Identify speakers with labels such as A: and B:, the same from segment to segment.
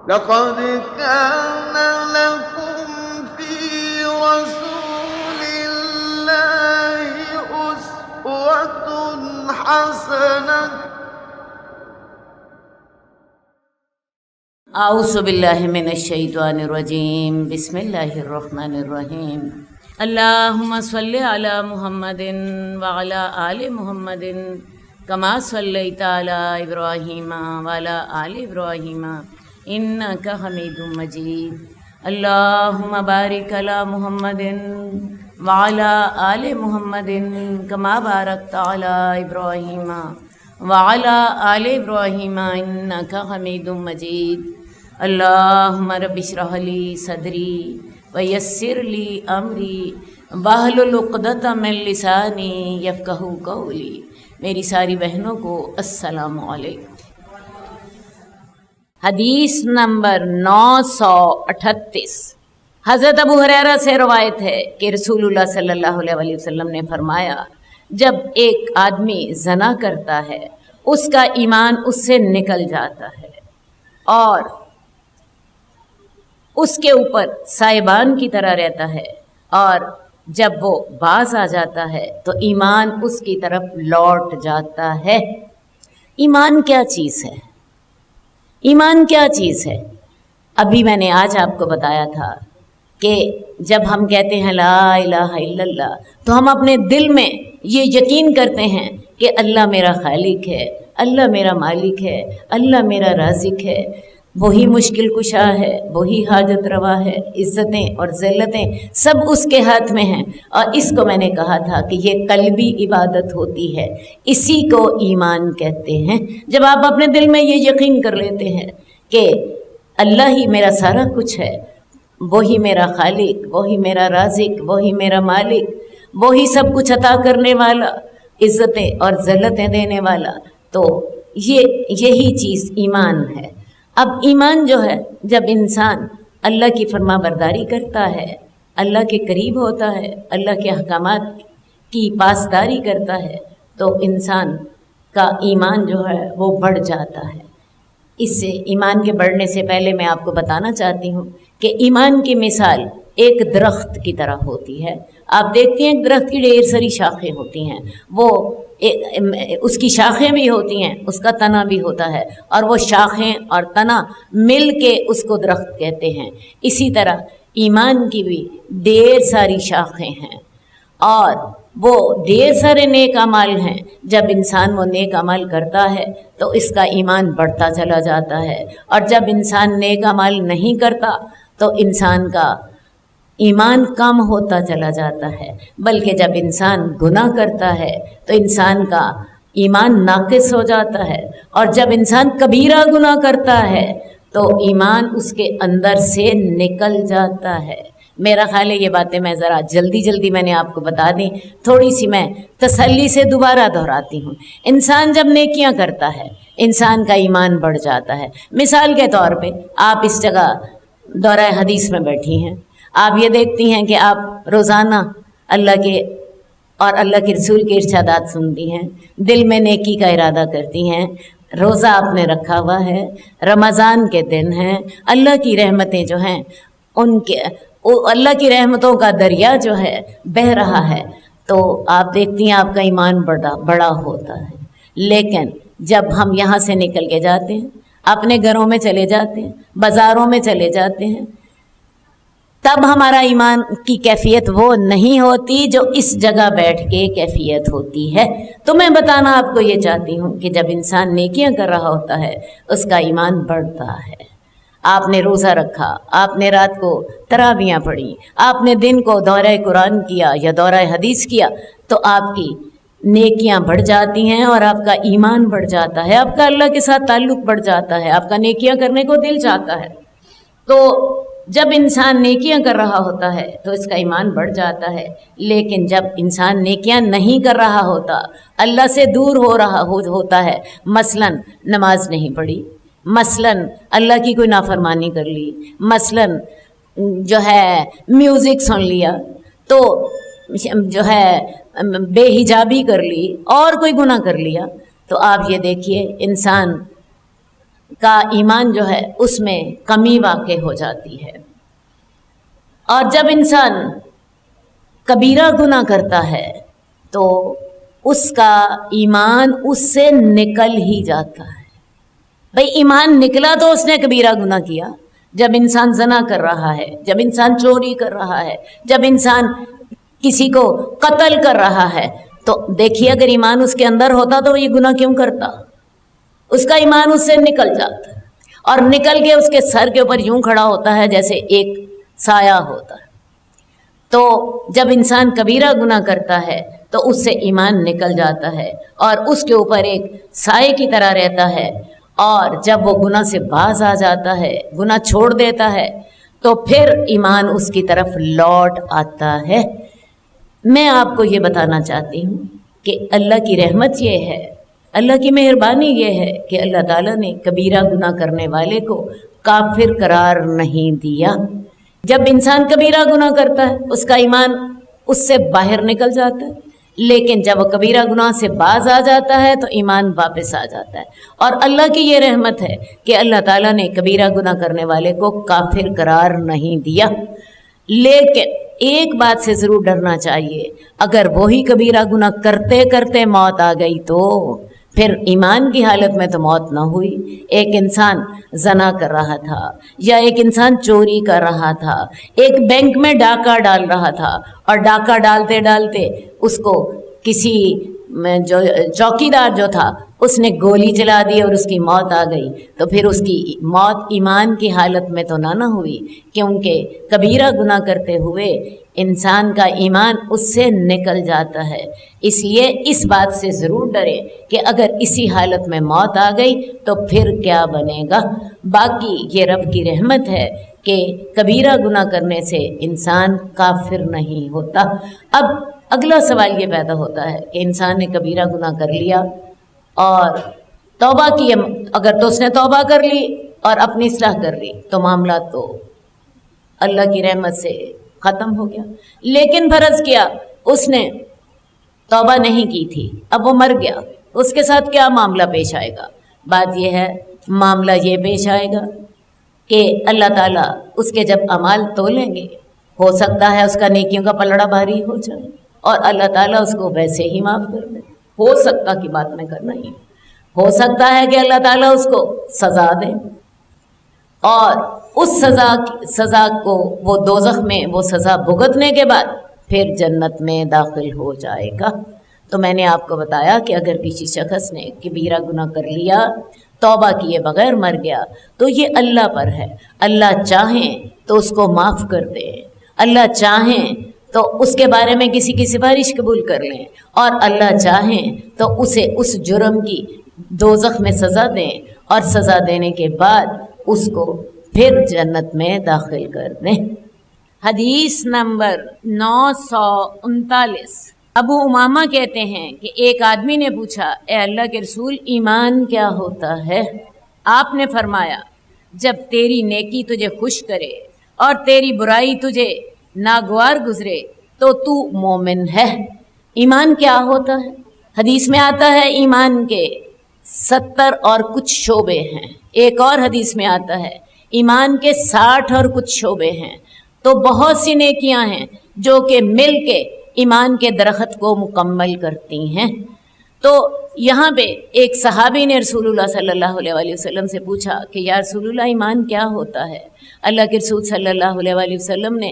A: لقد كان لكم في رسول الله أسوة حسنة
B: اعوذ باللہ من الشیطان الرجیم بسم اللہ الرحمن الرحیم اللہم صلی علی محمد وعلی آل محمد کما صلیت علی ابراہیم وعلی آل ابراہیم انک حمید مجید اللہم بارک علی محمد وعلی آل محمد کما بارکت علی ابراہیم وعلی آل ابراہیم انک حمید مجید اللہم رب اشرح لی صدری ویسر لی امری واحلل عقدۃ من لسانی یفقہوا قولی۔ میری ساری بہنوں کو السلام علیکم۔ حدیث نمبر 938 حضرت ابو ہریرہ سے روایت ہے کہ رسول اللہ صلی اللہ علیہ وسلم نے فرمایا، جب ایک آدمی زنا کرتا ہے اس کا ایمان اس سے نکل جاتا ہے اور اس کے اوپر سائبان کی طرح رہتا ہے، اور جب وہ باز آ جاتا ہے تو ایمان اس کی طرف لوٹ جاتا ہے۔ ایمان کیا چیز ہے؟ ایمان کیا چیز ہے؟ ابھی میں نے آج آپ کو بتایا تھا کہ جب ہم کہتے ہیں لا الہ الا اللہ تو ہم اپنے دل میں یہ یقین کرتے ہیں کہ اللہ میرا خالق ہے، اللہ میرا مالک ہے، اللہ میرا رازق ہے، وہی مشکل کشا ہے، وہی حاجت روا ہے، عزتیں اور ذلتیں سب اس کے ہاتھ میں ہیں۔ اور اس کو میں نے کہا تھا کہ یہ قلبی عبادت ہوتی ہے، اسی کو ایمان کہتے ہیں۔ جب آپ اپنے دل میں یہ یقین کر لیتے ہیں کہ اللہ ہی میرا سارا کچھ ہے، وہی میرا خالق، وہی میرا رازق، وہی میرا مالک، وہی سب کچھ عطا کرنے والا، عزتیں اور ذلتیں دینے والا، تو یہی چیز ایمان ہے۔ اب ایمان جو ہے، جب انسان اللہ کی فرما برداری کرتا ہے، اللہ کے قریب ہوتا ہے، اللہ کے احکامات کی پاسداری کرتا ہے، تو انسان کا ایمان جو ہے وہ بڑھ جاتا ہے۔ اس سے ایمان کے بڑھنے سے پہلے میں آپ کو بتانا چاہتی ہوں کہ ایمان کی مثال ایک درخت کی طرح ہوتی ہے۔ آپ دیکھتے ہیں درخت کی ڈھیر ساری شاخیں ہوتی ہیں، وہ اس کی شاخیں بھی ہوتی ہیں، اس کا تنا بھی ہوتا ہے، اور وہ شاخیں اور تنا مل کے اس کو درخت کہتے ہیں۔ اسی طرح ایمان کی بھی ڈھیر ساری شاخیں ہیں اور وہ ڈھیر سارے نیک اعمال ہیں۔ جب انسان وہ نیک عمل کرتا ہے تو اس کا ایمان بڑھتا چلا جاتا ہے، اور جب انسان نیک عمل نہیں کرتا تو انسان کا ایمان کم ہوتا چلا جاتا ہے، بلکہ جب انسان گناہ کرتا ہے تو انسان کا ایمان ناقص ہو جاتا ہے، اور جب انسان کبیرہ گناہ کرتا ہے تو ایمان اس کے اندر سے نکل جاتا ہے۔ میرا خیال ہے یہ باتیں میں ذرا جلدی میں نے آپ کو بتا دیں، تھوڑی سی میں تسلی سے دوبارہ دہراتی ہوں۔ انسان جب نیکیاں کرتا ہے انسان کا ایمان بڑھ جاتا ہے۔ مثال کے طور پہ آپ اس جگہ دورہ حدیث میں بیٹھی ہیں، آپ یہ دیکھتی ہیں کہ آپ روزانہ اللہ کے اور اللہ کے رسول کے ارشادات سنتی ہیں، دل میں نیکی کا ارادہ کرتی ہیں، روزہ آپ نے رکھا ہوا ہے، رمضان کے دن ہیں، اللہ کی رحمتیں جو ہیں اللہ کی رحمتوں کا دریا جو ہے بہہ رہا ہے، تو آپ دیکھتی ہیں آپ کا ایمان بڑا ہوتا ہے۔ لیکن جب ہم یہاں سے نکل کے جاتے ہیں، اپنے گھروں میں چلے جاتے ہیں، بازاروں میں چلے جاتے ہیں، تب ہمارا ایمان کی کیفیت وہ نہیں ہوتی جو اس جگہ بیٹھ کے کیفیت ہوتی ہے۔ تو میں بتانا آپ کو یہ چاہتی ہوں کہ جب انسان نیکیاں کر رہا ہوتا ہے اس کا ایمان بڑھتا ہے۔ آپ نے روزہ رکھا، آپ نے رات کو تراویحیں پڑھی، آپ نے دن کو دورہ قرآن کیا یا دورہ حدیث کیا، تو آپ کی نیکیاں بڑھ جاتی ہیں اور آپ کا ایمان بڑھ جاتا ہے، آپ کا اللہ کے ساتھ تعلق بڑھ جاتا ہے، آپ کا نیکیاں کرنے کو دل چاہتا ہے۔ تو جب انسان نیکیاں کر رہا ہوتا ہے تو اس کا ایمان بڑھ جاتا ہے، لیکن جب انسان نیکیاں نہیں کر رہا ہوتا، اللہ سے دور ہو رہا ہوتا ہے، مثلاً نماز نہیں پڑھی، مثلاً اللہ کی کوئی نافرمانی کر لی، مثلاً جو ہے میوزک سن لیا، تو جو ہے بے حجابی کر لی اور کوئی گناہ کر لیا، تو آپ یہ دیکھیے انسان کا ایمان جو ہے اس میں کمی واقع ہو جاتی ہے، اور جب انسان کبیرہ گناہ کرتا ہے تو اس کا ایمان اس سے نکل ہی جاتا ہے۔ بھئی ایمان نکلا تو اس نے کبیرہ گناہ کیا۔ جب انسان زنا کر رہا ہے، جب انسان چوری کر رہا ہے، جب انسان کسی کو قتل کر رہا ہے، تو دیکھیے اگر ایمان اس کے اندر ہوتا تو وہ یہ گناہ کیوں کرتا؟ اس کا ایمان اس سے نکل جاتا ہے، اور نکل کے اس کے سر کے اوپر یوں کھڑا ہوتا ہے جیسے ایک سایہ ہوتا ہے۔ تو جب انسان کبیرہ گناہ کرتا ہے تو اس سے ایمان نکل جاتا ہے اور اس کے اوپر ایک سائے کی طرح رہتا ہے، اور جب وہ گناہ سے باز آ جاتا ہے، گناہ چھوڑ دیتا ہے، تو پھر ایمان اس کی طرف لوٹ آتا ہے۔ میں آپ کو یہ بتانا چاہتی ہوں کہ اللہ کی رحمت یہ ہے، اللہ کی مہربانی یہ ہے کہ اللہ تعالیٰ نے کبیرہ گناہ کرنے والے کو کافر قرار نہیں دیا۔ جب انسان کبیرہ گناہ کرتا ہے اس کا ایمان اس سے باہر نکل جاتا ہے، لیکن جب وہ کبیرہ گناہ سے باز آ جاتا ہے تو ایمان واپس آ جاتا ہے۔ اور اللہ کی یہ رحمت ہے کہ اللہ تعالیٰ نے کبیرہ گناہ کرنے والے کو کافر قرار نہیں دیا۔ لیکن ایک بات سے ضرور ڈرنا چاہیے، اگر وہی کبیرہ گناہ کرتے کرتے موت آ گئی تو پھر ایمان کی حالت میں تو موت نہ ہوئی۔ ایک انسان زنا کر رہا تھا، یا ایک انسان چوری کر رہا تھا، ایک بینک میں ڈاکہ ڈال رہا تھا، اور ڈاکہ ڈالتے ڈالتے اس کو کسی جو چوکیدار جو تھا اس نے گولی چلا دی اور اس کی موت آ گئی، تو پھر اس کی موت ایمان کی حالت میں تو نہ ہوئی، کیونکہ کبیرہ گناہ کرتے ہوئے انسان کا ایمان اس سے نکل جاتا ہے۔ اس لیے اس بات سے ضرور ڈرے کہ اگر اسی حالت میں موت آ گئی تو پھر کیا بنے گا۔ باقی یہ رب کی رحمت ہے کہ کبیرہ گناہ کرنے سے انسان کافر نہیں ہوتا۔ اب اگلا سوال یہ پیدا ہوتا ہے کہ انسان نے کبیرہ گناہ کر لیا اور توبہ کی، اگر تو اس نے توبہ کر لی اور اپنی اصلاح کر لی تو معاملہ تو اللہ کی رحمت سے ختم ہو گیا۔ لیکن فرض کیا اس نے توبہ نہیں کی تھی، اب وہ مر گیا، اس کے ساتھ کیا معاملہ پیش آئے گا؟ بات یہ ہے، معاملہ یہ پیش آئے گا کہ اللہ تعالیٰ اس کے جب اعمال تولیں گے، ہو سکتا ہے اس کا نیکیوں کا پلڑا بھاری ہو جائے اور اللہ تعالیٰ اس کو ویسے ہی معاف کر دے۔ ہو سکتا کی بات میں کرنا ہی، ہو سکتا ہے کہ اللہ تعالیٰ اس کو سزا دے، اور اس سزا کو وہ دوزخ میں وہ سزا بھگتنے کے بعد پھر جنت میں داخل ہو جائے گا۔ تو میں نے آپ کو بتایا کہ اگر کسی شخص نے کبیرہ گناہ کر لیا، توبہ کیے بغیر مر گیا، تو یہ اللہ پر ہے۔ اللہ چاہیں تو اس کو معاف کر دے، اللہ چاہیں تو اس کے بارے میں کسی کی سفارش قبول کر لیں، اور اللہ چاہیں تو اسے اس جرم کی دوزخ میں سزا دیں، اور سزا دینے کے بعد اس کو پھر جنت میں داخل کر دیں۔ حدیث نمبر 939۔ ابو امامہ کہتے ہیں کہ ایک آدمی نے پوچھا، اے اللہ کے رسول، ایمان کیا ہوتا ہے؟ آپ نے فرمایا، جب تیری نیکی تجھے خوش کرے اور تیری برائی تجھے ناگوار گزرے تو تو مومن ہے۔ ایمان کیا ہوتا ہے؟ حدیث میں آتا ہے ایمان کے 70 اور کچھ شعبے ہیں۔ ایک اور حدیث میں آتا ہے ایمان کے 60 اور کچھ شعبے ہیں۔ تو بہت سی نیکیاں ہیں جو کہ مل کے ایمان کے درخت کو مکمل کرتی ہیں۔ تو یہاں پہ ایک صحابی نے رسول اللہ صلی اللہ علیہ وسلم سے پوچھا کہ یا رسول اللہ، ایمان کیا ہوتا ہے؟ اللہ کے رسول صلی اللہ علیہ وسلم نے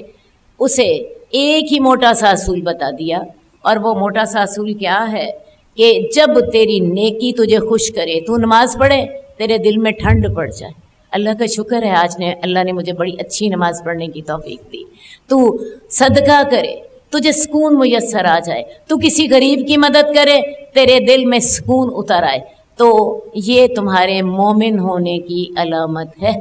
B: اسے ایک ہی موٹا سا اصول بتا دیا، اور وہ موٹا سا اصول کیا ہے کہ جب تیری نیکی تجھے خوش کرے، تو نماز پڑھے، تیرے دل میں ٹھنڈ پڑ جائے۔ اللہ کا شکر ہے آج اللہ نے مجھے بڑی اچھی نماز پڑھنے کی توفیق دی۔ تو صدقہ کرے، تجھے سکون میسر آ جائے، تو کسی غریب کی مدد کرے، تیرے دل میں سکون اتر آئے، تو یہ تمہارے مومن ہونے کی علامت ہے۔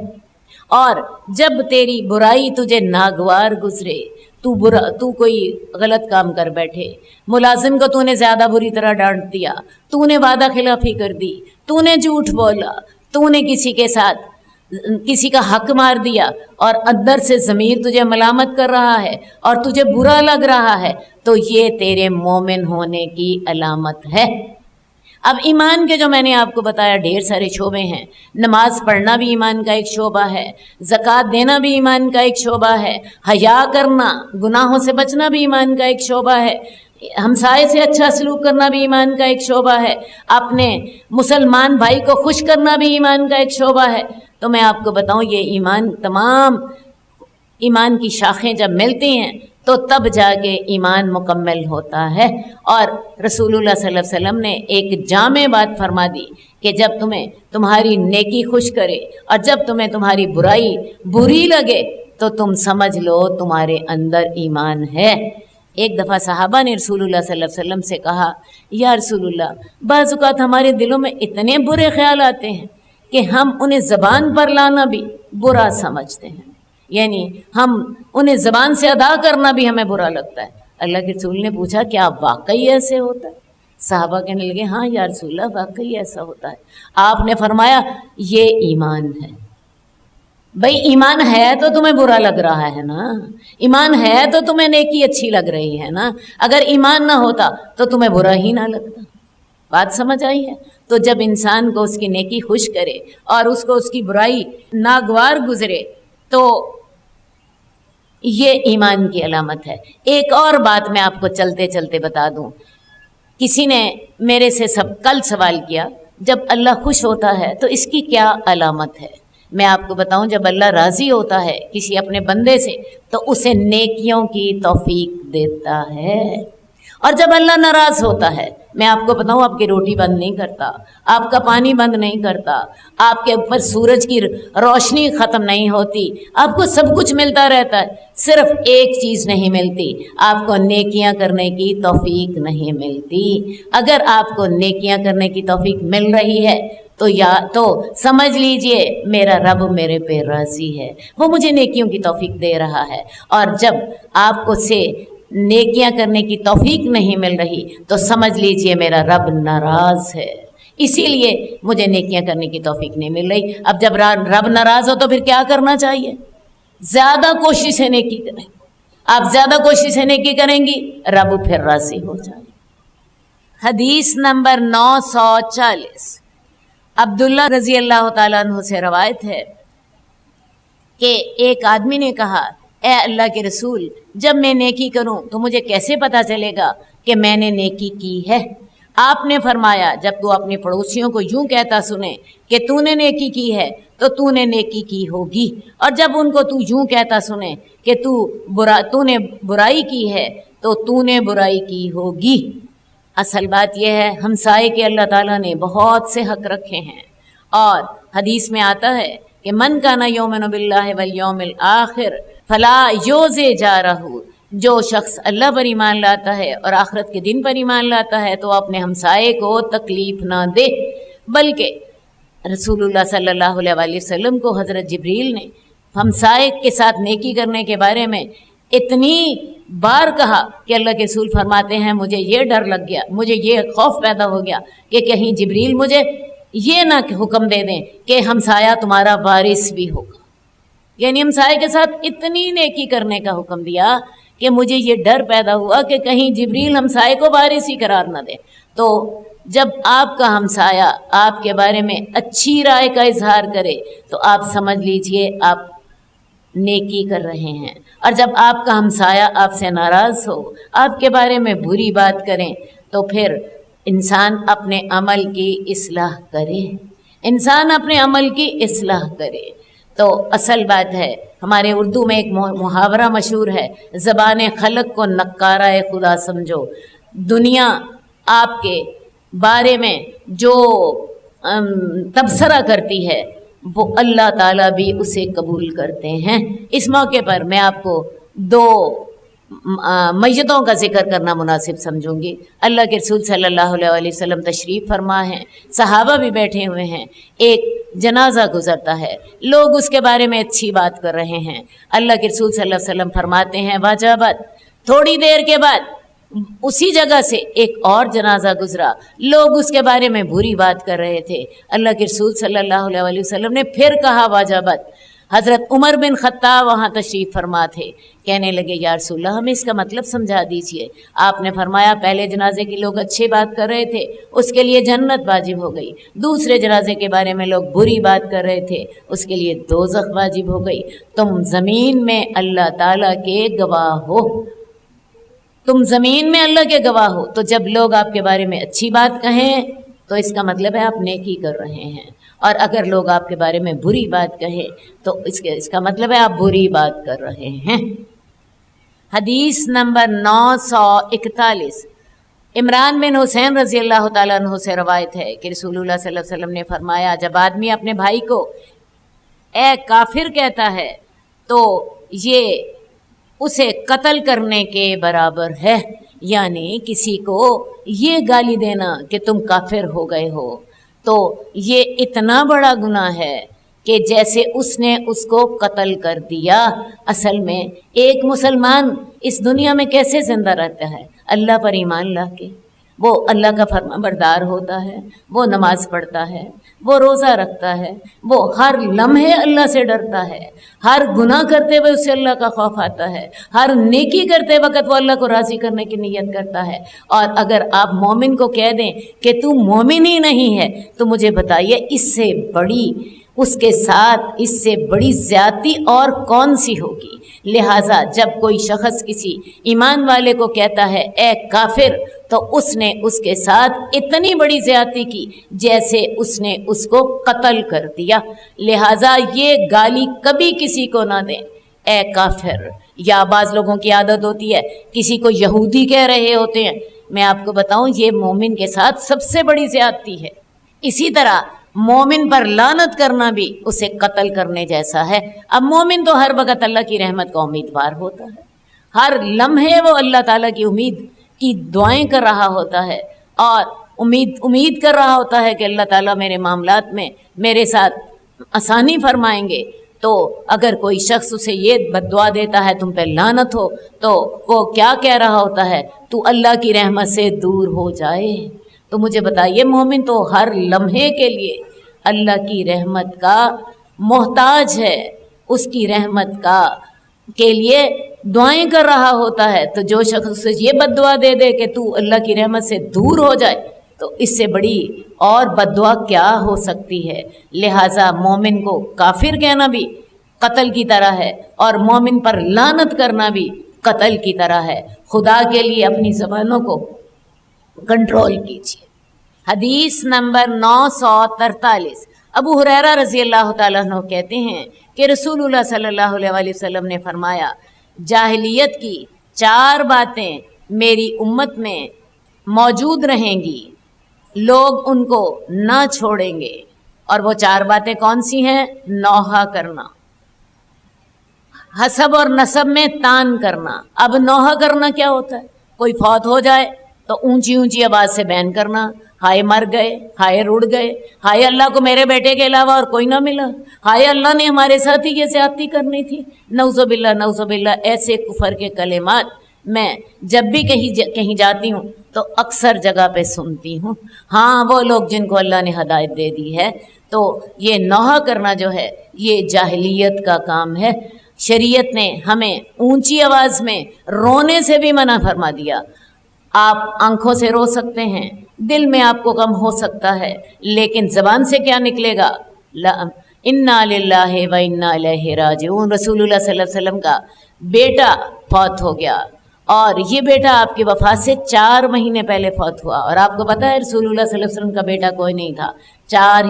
B: اور جب تیری برائی تجھے ناگوار گزرے، تو کوئی غلط کام کر بیٹھے، ملازم کو تو نے زیادہ بری طرح ڈانٹ دیا، تو نے وعدہ خلافی کر دی، تو نے جھوٹ بولا، تو نے کسی کے ساتھ کسی کا حق مار دیا، اور اندر سے ضمیر تجھے ملامت کر رہا ہے اور تجھے برا لگ رہا ہے، تو یہ تیرے مومن ہونے کی علامت ہے۔ اب ایمان کے جو میں نے آپ کو بتایا ڈھیر سارے شعبے ہیں. نماز پڑھنا بھی ایمان کا ایک شعبہ ہے، زکوٰۃ دینا بھی ایمان کا ایک شعبہ ہے، حیا کرنا، گناہوں سے بچنا بھی ایمان کا ایک شعبہ ہے، ہمسائے سے اچھا سلوک کرنا بھی ایمان کا ایک شعبہ ہے، اپنے مسلمان بھائی کو خوش کرنا بھی ایمان کا ایک شعبہ ہے. تو میں آپ کو بتاؤں یہ ایمان، تمام ایمان کی شاخیں جب ملتی ہیں تو تب جا کے ایمان مکمل ہوتا ہے. اور رسول اللہ صلی اللہ علیہ وسلم نے ایک جامع بات فرما دی کہ جب تمہیں تمہاری نیکی خوش کرے اور جب تمہیں تمہاری برائی بری لگے تو تم سمجھ لو تمہارے اندر ایمان ہے. ایک دفعہ صحابہ نے رسول اللہ صلی اللہ علیہ وسلم سے کہا، یا رسول اللہ، بعض اوقات ہمارے دلوں میں اتنے برے خیال آتے ہیں کہ ہم انہیں زبان پر لانا بھی برا سمجھتے ہیں، یعنی ہم انہیں زبان سے ادا کرنا بھی ہمیں برا لگتا ہے. اللہ کے رسول نے پوچھا کیا واقعی ایسے ہوتا ہے؟ صحابہ کہنے لگے ہاں یا رسول اللہ واقعی ایسا ہوتا ہے. آپ نے فرمایا یہ ایمان ہے. بھئی ایمان ہے تو تمہیں برا لگ رہا ہے نا، ایمان ہے تو تمہیں نیکی اچھی لگ رہی ہے نا. اگر ایمان نہ ہوتا تو تمہیں برا ہی نہ لگتا. بات سمجھ آئی ہے؟ تو جب انسان کو اس کی نیکی خوش کرے اور اس کو اس کی برائی ناگوار گزرے تو یہ ایمان کی علامت ہے. ایک اور بات میں آپ کو چلتے چلتے بتا دوں. کسی نے میرے سے کل سوال کیا جب اللہ خوش ہوتا ہے تو اس کی کیا علامت ہے؟ میں آپ کو بتاؤں جب اللہ راضی ہوتا ہے کسی اپنے بندے سے تو اسے نیکیوں کی توفیق دیتا ہے، اور جب اللہ ناراض ہوتا ہے میں آپ کو بتاؤں آپ کی روٹی بند نہیں کرتا، آپ کا پانی بند نہیں کرتا، آپ کے اوپر سورج کی روشنی ختم نہیں ہوتی، آپ کو سب کچھ ملتا رہتا ہے، صرف ایک چیز نہیں ملتی، آپ کو نیکیاں کرنے کی توفیق نہیں ملتی. اگر آپ کو نیکیاں کرنے کی توفیق مل رہی ہے تو سمجھ لیجئے میرا رب میرے پہ راضی ہے، وہ مجھے نیکیوں کی توفیق دے رہا ہے. اور جب آپ کو سے نیکیاں کرنے کی توفیق نہیں مل رہی تو سمجھ لیجئے میرا رب ناراض ہے، اسی لیے مجھے نیکیاں کرنے کی توفیق نہیں مل رہی. اب جب رب ناراض ہو تو پھر کیا کرنا چاہیے؟ زیادہ کوشش ہے نیکی کریں. آپ زیادہ کوشش ہے نیکی کریں گی رب پھر راضی ہو جائے. حدیث نمبر 940 عبداللہ رضی اللہ تعالیٰ عنہ سے روایت ہے کہ ایک آدمی نے کہا، اے اللہ کے رسول، جب میں نیکی کروں تو مجھے کیسے پتہ چلے گا کہ میں نے نیکی کی ہے؟ آپ نے فرمایا جب تو اپنے پڑوسیوں کو یوں کہتا سنے کہ تو نے نیکی کی ہے تو تو نے نیکی کی ہوگی، اور جب ان کو تو یوں کہتا سنے کہ تو نے برائی کی ہے تو تو نے برائی کی ہوگی. اصل بات یہ ہے ہمسائے کے اللہ تعالیٰ نے بہت سے حق رکھے ہیں، اور حدیث میں آتا ہے کہ من کان یؤمن باللہ والیوم الآخر فلا یؤذی جارہ، جو شخص اللہ پر ایمان لاتا ہے اور آخرت کے دن پر ایمان لاتا ہے تو اپنے ہمسائے کو تکلیف نہ دے. بلکہ رسول اللہ صلی اللہ علیہ وآلہ وسلم کو حضرت جبریل نے ہمسائے کے ساتھ نیکی کرنے کے بارے میں اتنی بار کہا کہ اللہ کے رسول فرماتے ہیں مجھے یہ ڈر لگ گیا، مجھے یہ خوف پیدا ہو گیا کہ کہیں جبریل مجھے یہ نہ حکم دے دیں کہ ہمسایہ تمہارا وارث بھی ہوگا. یعنی ہمسائے کے ساتھ اتنی نیکی کرنے کا حکم دیا کہ مجھے یہ ڈر پیدا ہوا کہ کہیں جبریل ہمسائے کو وارث ہی قرار نہ دے. تو جب آپ کا ہمسایہ آپ کے بارے میں اچھی رائے کا اظہار کرے تو آپ سمجھ لیجئے آپ نیکی کر رہے ہیں، اور جب آپ کا ہمسایہ آپ سے ناراض ہو، آپ کے بارے میں بری بات کریں تو پھر انسان اپنے عمل کی اصلاح کرے، انسان اپنے عمل کی اصلاح کرے. تو اصل بات ہے ہمارے اردو میں ایک محاورہ مشہور ہے، زبان خلق کو نکارہ خدا سمجھو. دنیا آپ کے بارے میں جو تبصرہ کرتی ہے وہ اللہ تعالیٰ بھی اسے قبول کرتے ہیں. اس موقع پر میں آپ کو 2 میتوں کا ذکر کرنا مناسب سمجھوں گی. اللہ کے رسول صلی اللہ علیہ وسلم تشریف فرما ہیں، صحابہ بھی بیٹھے ہوئے ہیں، ایک جنازہ گزرتا ہے، لوگ اس کے بارے میں اچھی بات کر رہے ہیں. اللہ کے رسول صلی اللہ علیہ وسلم فرماتے ہیں واجبت. تھوڑی دیر کے بعد اسی جگہ سے ایک اور جنازہ گزرا، لوگ اس کے بارے میں بری بات کر رہے تھے. اللہ کے رسول صلی اللہ علیہ وسلم نے پھر کہا واجبت. حضرت عمر بن خطاب وہاں تشریف فرما تھے. کہنے لگے یا رسول اللہ ہمیں اس کا مطلب سمجھا دیجئے. آپ نے فرمایا پہلے جنازے کے لوگ اچھی بات کر رہے تھے اس کے لیے جنت واجب ہو گئی، دوسرے جنازے کے بارے میں لوگ بری بات کر رہے تھے اس کے لیے دوزخ واجب ہو گئی. تم زمین میں اللہ تعالیٰ کے گواہ ہو، تم زمین میں اللہ کے گواہ ہو. تو جب لوگ آپ کے بارے میں اچھی بات کہیں تو اس کا مطلب ہے آپ نیکی کر رہے ہیں، اور اگر لوگ آپ کے بارے میں بری بات کہیں تو اس کا مطلب ہے آپ بری بات کر رہے ہیں. حدیث نمبر 941. عمران بن حسین رضی اللہ تعالیٰ عنہ سے روایت ہے کہ رسول اللہ صلی اللہ علیہ وسلم نے فرمایا جب آدمی اپنے بھائی کو اے کافر کہتا ہے تو یہ اسے قتل کرنے کے برابر ہے. یعنی کسی کو یہ گالی دینا کہ تم کافر ہو گئے ہو تو یہ اتنا بڑا گناہ ہے کہ جیسے اس نے اس کو قتل کر دیا. اصل میں ایک مسلمان اس دنیا میں کیسے زندہ رہتا ہے؟ اللہ پر ایمان لا کے. وہ اللہ کا فرما بردار ہوتا ہے، وہ نماز پڑھتا ہے، وہ روزہ رکھتا ہے، وہ ہر لمحے اللہ سے ڈرتا ہے، ہر گناہ کرتے ہوئے اسے اللہ کا خوف آتا ہے، ہر نیکی کرتے وقت وہ اللہ کو راضی کرنے کی نیت کرتا ہے. اور اگر آپ مومن کو کہہ دیں کہ تو مومن ہی نہیں ہے تو مجھے بتائیے اس سے بڑی اس کے ساتھ اس سے بڑی زیادتی اور کون سی ہوگی؟ لہٰذا جب کوئی شخص کسی ایمان والے کو کہتا ہے اے کافر تو اس نے اس کے ساتھ اتنی بڑی زیادتی کی جیسے اس نے اس کو قتل کر دیا. لہٰذا یہ گالی کبھی کسی کو نہ دیں اے کافر. یا بعض لوگوں کی عادت ہوتی ہے کسی کو یہودی کہہ رہے ہوتے ہیں. میں آپ کو بتاؤں یہ مومن کے ساتھ سب سے بڑی زیادتی ہے. اسی طرح مومن پر لعنت کرنا بھی اسے قتل کرنے جیسا ہے. اب مومن تو ہر وقت اللہ کی رحمت کا امیدوار ہوتا ہے، ہر لمحے وہ اللہ تعالیٰ کی امید کی دعائیں کر رہا ہوتا ہے اور امید کر رہا ہوتا ہے کہ اللہ تعالیٰ میرے معاملات میں میرے ساتھ آسانی فرمائیں گے. تو اگر کوئی شخص اسے یہ بد دعا دیتا ہے تم پہ لعنت ہو تو وہ کیا کہہ رہا ہوتا ہے؟ تو اللہ کی رحمت سے دور ہو جائے. تو مجھے بتائیے مومن تو ہر لمحے کے لیے اللہ کی رحمت کا محتاج ہے، اس کی رحمت کے لیے دعائیں کر رہا ہوتا ہے. تو جو شخص اسے یہ بد دعا دے دے کہ تو اللہ کی رحمت سے دور ہو جائے تو اس سے بڑی اور بد دعا کیا ہو سکتی ہے؟ لہٰذا مومن کو کافر کہنا بھی قتل کی طرح ہے اور مومن پر لعنت کرنا بھی قتل کی طرح ہے. خدا کے لیے اپنی زبانوں کو کنٹرول کیجیے. حدیث نمبر 943. ابو ہریرہ رضی اللہ تعالیٰ عنہ کہتے ہیں کہ رسول اللہ صلی اللہ علیہ وسلم نے فرمایا جاہلیت کی 4 باتیں میری امت میں موجود رہیں گی، لوگ ان کو نہ چھوڑیں گے. اور وہ 4 باتیں کون سی ہیں؟ نوحہ کرنا، حسب اور نسب میں تان کرنا. اب نوحہ کرنا کیا ہوتا ہے؟ کوئی فوت ہو جائے تو اونچی اونچی آواز سے بیان کرنا، ہائے مر گئے، ہائے رڑ گئے، ہائے اللہ کو میرے بیٹے کے علاوہ اور کوئی نہ ملا، ہائے اللہ نے ہمارے ساتھ ہی یہ زیادتی کرنی تھی، نعوذ باللہ نعوذ باللہ. ایسے کفر کے کلمات میں جب بھی کہیں جاتی ہوں تو اکثر جگہ پہ سنتی ہوں. ہاں وہ لوگ جن کو اللہ نے ہدایت دے دی ہے تو یہ نوحہ کرنا جو ہے یہ جاہلیت کا کام ہے. شریعت نے ہمیں اونچی آواز میں رونے سے بھی منع فرما دیا. آپ آنکھوں سے رو سکتے ہیں، دل میں آپ کو غم ہو سکتا ہے، لیکن زبان سے کیا نکلے گا؟ انا للہ و انا الیہ راجعون. رسول اللہ صلی اللہ علیہ وسلم کا بیٹا فوت ہو گیا اور یہ بیٹا آپ کی وفات سے 4 مہینے پہلے فوت ہوا. اور آپ کو پتہ ہے رسول اللہ صلی اللہ علیہ وسلم کا بیٹا کوئی نہیں تھا، 4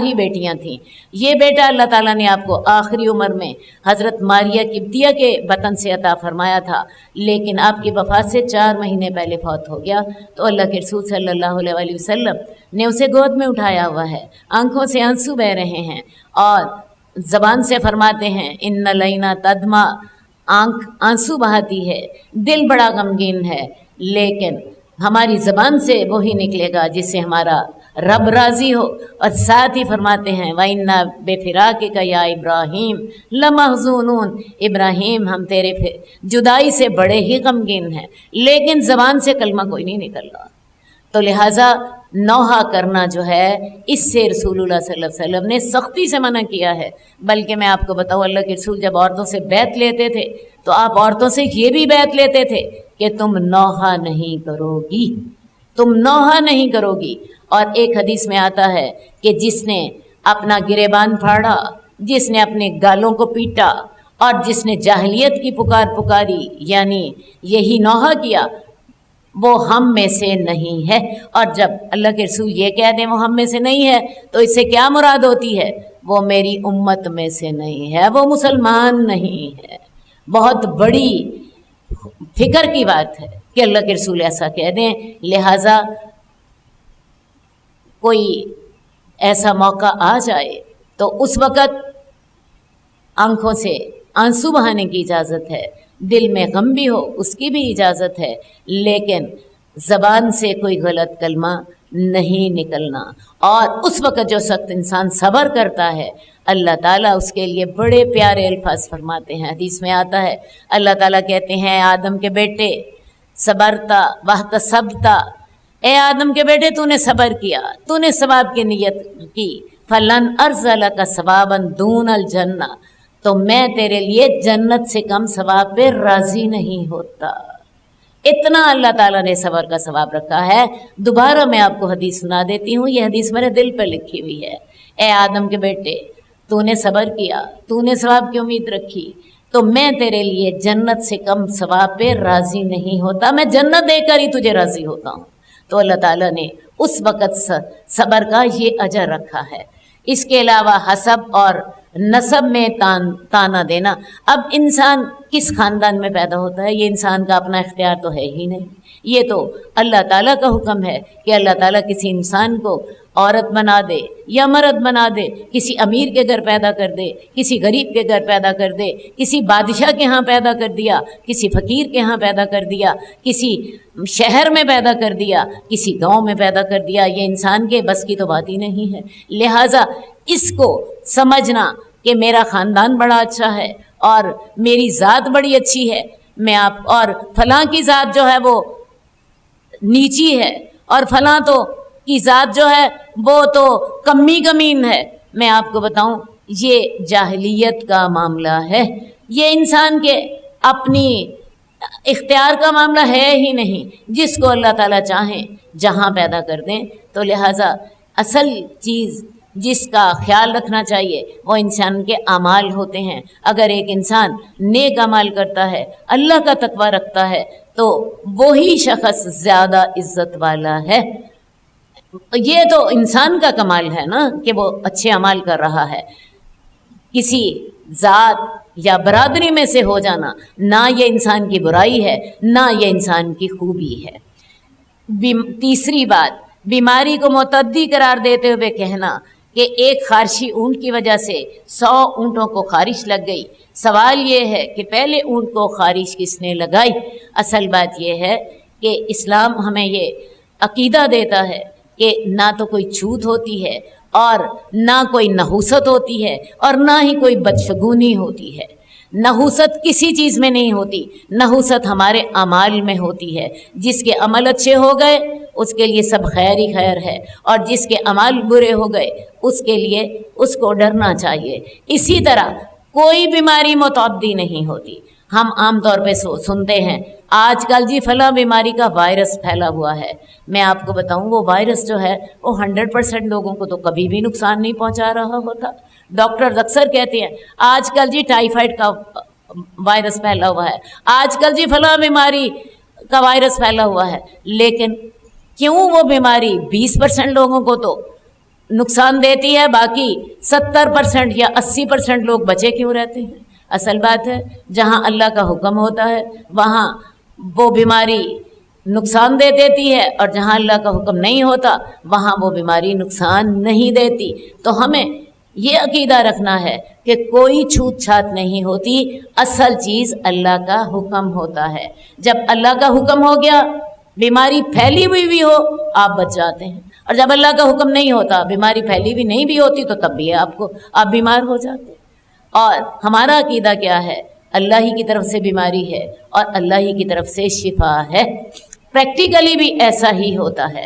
B: ہی بیٹیاں تھیں. یہ بیٹا اللہ تعالیٰ نے آپ کو آخری عمر میں حضرت ماریہ قبطیہ کے بطن سے عطا فرمایا تھا، لیکن آپ کی وفات سے 4 مہینے پہلے فوت ہو گیا. تو اللہ کے رسول صلی اللہ علیہ وسلم نے اسے گود میں اٹھایا ہوا ہے، آنکھوں سے آنسو بہہ رہے ہیں اور زبان سے فرماتے ہیں ان لینا تدمع، آنکھ آنسو بہاتی ہے، دل بڑا غمگین ہے، لیکن ہماری زبان سے وہی نکلے گا جس سے ہمارا رب راضی ہو. اور ساتھ ہی فرماتے ہیں وَإِنَّا بِفِرَاقِكَ يَا إِبْرَاهِيمُ لَمَحْزُونُونَ، ابراہیم ہم تیرے جدائی سے بڑے ہی غمگین ہیں، لیکن زبان سے کلمہ کوئی نہیں نکل رہا. تو لہٰذا نوحہ کرنا جو ہے اس سے رسول اللہ صلی اللہ علیہ وسلم نے سختی سے منع کیا ہے۔ بلکہ میں آپ کو بتاؤں، اللہ کے رسول جب عورتوں سے بیعت لیتے تھے تو آپ عورتوں سے یہ بھی بیعت لیتے تھے کہ تم نوحہ نہیں کرو گی، تم نوحہ نہیں کرو گی۔ اور ایک حدیث میں آتا ہے کہ جس نے اپنا گریبان پھاڑا، جس نے اپنے گالوں کو پیٹا اور جس نے جاہلیت کی پکار پکاری یعنی یہی نوحہ کیا، وہ ہم میں سے نہیں ہے۔ اور جب اللہ کے رسول یہ کہہ دیں وہ ہم میں سے نہیں ہے تو اس سے کیا مراد ہوتی ہے؟ وہ میری امت میں سے نہیں ہے، وہ مسلمان نہیں ہے۔ بہت بڑی فکر کی بات ہے کہ اللہ کے رسول ایسا کہہ دیں۔ لہٰذا کوئی ایسا موقع آ جائے تو اس وقت آنکھوں سے آنسو بہانے کی اجازت ہے، دل میں غم بھی ہو اس کی بھی اجازت ہے، لیکن زبان سے کوئی غلط کلمہ نہیں نکلنا۔ اور اس وقت جو سخت انسان صبر کرتا ہے، اللہ تعالیٰ اس کے لیے بڑے پیارے الفاظ فرماتے ہیں۔ حدیث میں آتا ہے اللہ تعالیٰ کہتے ہیں آدم کے بیٹے صبرتا واحتسبتا، اے آدم کے بیٹے تو نے صبر کیا، تو نے ثواب کی نیت کی، فلن ارسلک ثوابا دون الجنہ، تو میں تیرے لیے جنت سے کم ثواب پہ راضی نہیں ہوتا۔ اتنا اللہ تعالیٰ نے صبر کا ثواب رکھا ہے۔ دوبارہ میں آپ کو حدیث سنا دیتی ہوں، یہ حدیث میرے دل پہ لکھی ہوئی ہے۔ اے آدم کے بیٹے تو نے صبر کیا، تو نے ثواب کی امید رکھی، تو میں تیرے لیے جنت سے کم ثواب پہ راضی نہیں ہوتا، میں جنت دے کر ہی تجھے راضی ہوتا ہوں۔ تو اللہ تعالیٰ نے اس وقت صبر کا یہ اجر رکھا ہے۔ اس کے علاوہ حسب اور نسب میں تانا دینا، اب انسان کس خاندان میں پیدا ہوتا ہے یہ انسان کا اپنا اختیار تو ہے ہی نہیں، یہ تو اللہ تعالیٰ کا حکم ہے کہ اللہ تعالیٰ کسی انسان کو عورت بنا دے یا مرد بنا دے، کسی امیر کے گھر پیدا کر دے، کسی غریب کے گھر پیدا کر دے، کسی بادشاہ کے ہاں پیدا کر دیا، کسی فقیر کے ہاں پیدا کر دیا، کسی شہر میں پیدا کر دیا، کسی گاؤں میں پیدا کر دیا، یہ انسان کے بس کی تو بات ہی نہیں ہے۔ لہٰذا اس کو سمجھنا کہ میرا خاندان بڑا اچھا ہے اور میری ذات بڑی اچھی ہے، میں آپ اور فلاں کی ذات جو ہے وہ نیچی ہے اور فلاں تو کی ذات جو ہے وہ تو کمی کمین ہے، میں آپ کو بتاؤں یہ جاہلیت کا معاملہ ہے، یہ انسان کے اپنی اختیار کا معاملہ ہے ہی نہیں۔ جس کو اللہ تعالیٰ چاہیں جہاں پیدا کر دیں، تو لہٰذا اصل چیز جس کا خیال رکھنا چاہیے وہ انسان کے اعمال ہوتے ہیں۔ اگر ایک انسان نیک اعمال کرتا ہے، اللہ کا تقوی رکھتا ہے، تو وہی شخص زیادہ عزت والا ہے۔ یہ تو انسان کا کمال ہے نا کہ وہ اچھے اعمال کر رہا ہے۔ کسی ذات یا برادری میں سے ہو جانا نہ یہ انسان کی برائی ہے نہ یہ انسان کی خوبی ہے۔ تیسری بات، بیماری کو متعدی قرار دیتے ہوئے کہنا کہ ایک خارشی اونٹ کی وجہ سے 100 اونٹوں کو خارش لگ گئی۔ سوال یہ ہے کہ پہلے اونٹ کو خارش کس نے لگائی؟ اصل بات یہ ہے کہ اسلام ہمیں یہ عقیدہ دیتا ہے کہ نہ تو کوئی چھوت ہوتی ہے اور نہ کوئی نحوست ہوتی ہے اور نہ ہی کوئی بدشگونی ہوتی ہے۔ نحوست کسی چیز میں نہیں ہوتی، نحوست ہمارے اعمال میں ہوتی ہے۔ جس کے عمل اچھے ہو گئے اس کے لیے سب خیر ہی خیر ہے، اور جس کے عمل برے ہو گئے اس کے لیے اس کو ڈرنا چاہیے۔ اسی طرح کوئی بیماری متعدی نہیں ہوتی۔ ہم عام طور پہ سنتے ہیں آج کل جی فلاں بیماری کا وائرس پھیلا ہوا ہے۔ میں آپ کو بتاؤں وہ وائرس جو ہے وہ 100% لوگوں کو تو کبھی بھی نقصان نہیں پہنچا رہا ہوتا۔ ڈاکٹر اکثر کہتے ہیں آج کل جی ٹائیفائڈ کا وائرس پھیلا ہوا ہے، آج کل جی فلاں بیماری کا وائرس پھیلا ہوا ہے، لیکن کیوں وہ بیماری 20% لوگوں کو تو نقصان دیتی ہے، باقی 70% یا 80% لوگ بچے کیوں رہتے ہیں؟ اصل بات ہے جہاں اللہ کا حکم ہوتا ہے وہاں وہ بیماری نقصان دے دیتی ہے، اور جہاں اللہ کا حکم نہیں ہوتا وہاں وہ بیماری نقصان نہیں دیتی۔ تو ہمیں یہ عقیدہ رکھنا ہے کہ کوئی چھوت چھات نہیں ہوتی، اصل چیز اللہ کا حکم ہوتا ہے۔ جب اللہ کا حکم ہو گیا بیماری پھیلی ہوئی بھی ہو آپ بچ جاتے ہیں، اور جب اللہ کا حکم نہیں ہوتا بیماری پھیلی ہوئی نہیں بھی ہوتی تو تب بھی آپ بیمار ہو جاتے ہیں۔ اور ہمارا عقیدہ کیا ہے؟ اللہ ہی کی طرف سے بیماری ہے اور اللہ ہی کی طرف سے شفا ہے۔ پریکٹیکلی بھی ایسا ہی ہوتا ہے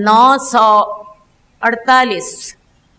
B: 948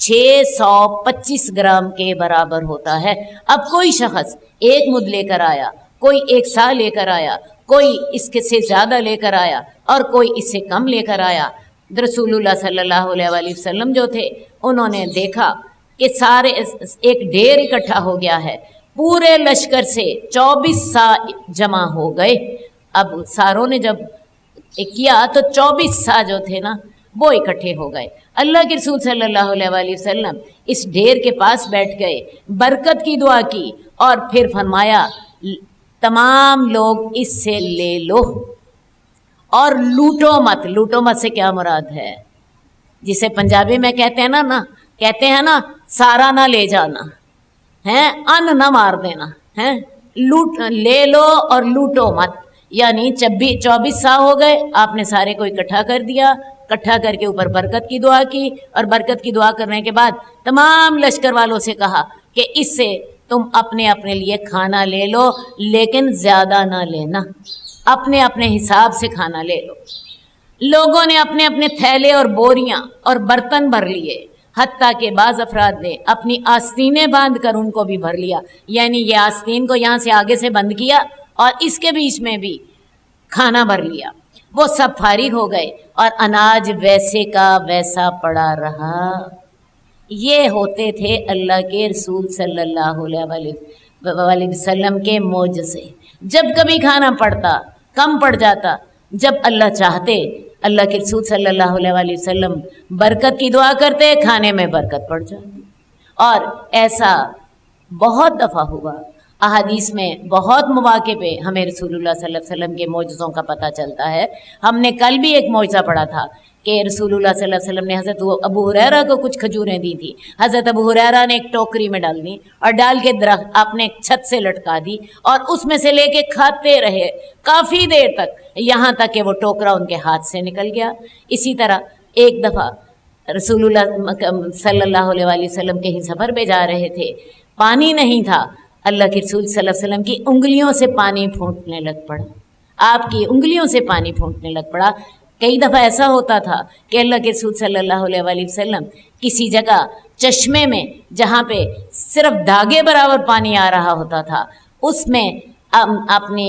B: 625 گرام کے برابر ہوتا ہے۔ اب کوئی شخص ایک مد لے کر آیا، کوئی 1 سا لے کر آیا، کوئی اس کے سے زیادہ لے کر آیا اور کوئی اس سے کم لے کر آیا۔ رسول اللہ صلی اللہ علیہ وآلہ وسلم جو تھے انہوں نے دیکھا کہ سارے ایک ڈھیر اکٹھا ہو گیا ہے، پورے لشکر سے 24 سا جمع ہو گئے۔ اب ساروں نے جب کیا تو 24 سا جو تھے نا وہ اکٹھے ہو گئے۔ اللہ کے رسول صلی اللہ علیہ وآلہ وسلم اس ڈھیر کے پاس بیٹھ گئے، برکت کی دعا کی اور پھر فرمایا تمام لوگ اس سے لے لو اور لوٹو مت۔ لوٹو مت سے کیا مراد ہے؟ جسے پنجابی میں کہتے ہیں نا سارا نہ لے جانا ہے، ان نہ مار دینا ہے، لوٹ لے لو اور لوٹو مت، یعنی 24 سا ہو گئے، آپ نے سارے کو اکٹھا کر دیا، اکٹھا کر کے اوپر برکت کی دعا کی اور برکت کی دعا کرنے کے بعد تمام لشکر والوں سے کہا کہ اس سے تم اپنے اپنے لیے کھانا لے لو لیکن زیادہ نہ لینا، اپنے اپنے حساب سے کھانا لے لو۔ لوگوں نے اپنے اپنے تھیلے اور بوریاں اور برتن بھر لیے، حتیٰ کہ بعض افراد نے اپنی آستینیں باندھ کر ان کو بھی بھر لیا، یعنی یہ آستین کو یہاں سے آگے سے بند کیا اور اس کے بیچ میں بھی کھانا بھر لیا۔ وہ سب فارغ ہو گئے اور اناج ویسے کا ویسا پڑا رہا۔ یہ ہوتے تھے اللہ کے رسول صلی اللہ علیہ وسلم کے معجزے۔ جب کبھی کھانا پڑتا، کم پڑ جاتا، جب اللہ چاہتے اللہ کے رسول صلی اللہ علیہ وسلم برکت کی دعا کرتے، کھانے میں برکت پڑ جاتی۔ اور ایسا بہت دفعہ ہوا، احادیث میں بہت مواقع پہ ہمیں رسول اللہ صلی اللہ علیہ وسلم کے معجزوں کا پتہ چلتا ہے۔ ہم نے کل بھی ایک معجزہ پڑھا تھا کہ رسول اللہ صلی اللہ علیہ وسلم نے حضرت ابو ہریرہ کو کچھ کھجوریں دی تھی۔ حضرت ابو ہریرہ نے ایک ٹوکری میں ڈال دی اور ڈال کے درخت اپنے چھت سے لٹکا دی اور اس میں سے لے کے کھاتے رہے کافی دیر تک، یہاں تک کہ وہ ٹوکرا ان کے ہاتھ سے نکل گیا۔ اسی طرح ایک دفعہ رسول اللہ صلی اللہ علیہ وآلہ وسلم کہیں سفر پہ جا رہے تھے، پانی نہیں تھا، اللہ کے رسول صلی اللہ علیہ وسلم کی انگلیوں سے پانی پھوٹنے لگ پڑا، آپ کی انگلیوں سے پانی پھوٹنے لگ پڑا۔ کئی دفعہ ایسا ہوتا تھا کہ اللہ کے رسول صلی اللہ علیہ وآلہ وسلم کسی جگہ چشمے میں جہاں پہ صرف دھاگے برابر پانی آ رہا ہوتا تھا، اس میں اپنے